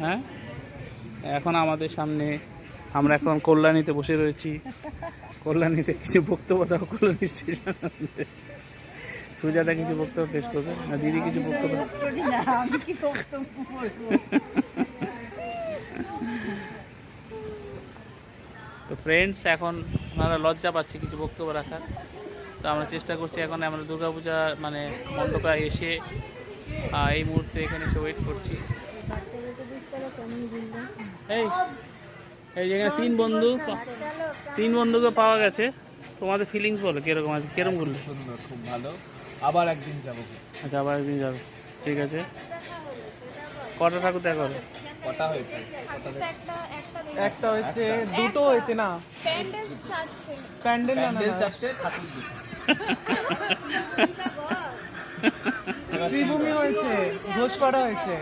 হ্যাঁ, এখন আমাদের সামনে আমরা এখন কল্যাণীতে বসে রয়েছি। কল্যাণীতে কিছু বক্তব্য দাও। কল্যাণী স্টেশন সুজাতা কিছু বক্তব্য পেশ করবে না, দিদি কিছু বক্তব্য? তো ফ্রেন্ডস, এখন ওনারা লজ্জা পাচ্ছে কিছু বক্তব্য রাখার। তো আমরা চেষ্টা করছি, এখন আমরা দুর্গাপূজা মানে মণ্ডপে এসে এই মুহূর্তে এখানে এসে ওয়েট করছি। এই এই যেখানে তিন বন্ধুকে পাওয়া গেছে, তোমাদের ফিলিংস বলো কিরকম আছে, কিরকম করলে? সুন্দর, খুব ভালো। আবার একদিন যাবো। আচ্ছা, আবার একদিন যাবে, ঠিক আছে। কটা ঠাকুর দেখা হলো? কটা হয়েছে? একটা হয়েছে, দুটো হয়েছে না, প্যান্ডেল না, চারটে, ঠাকুর দুটো। ত্রিভূমি হয়েছে, ঘোষপাড়া হয়েছে।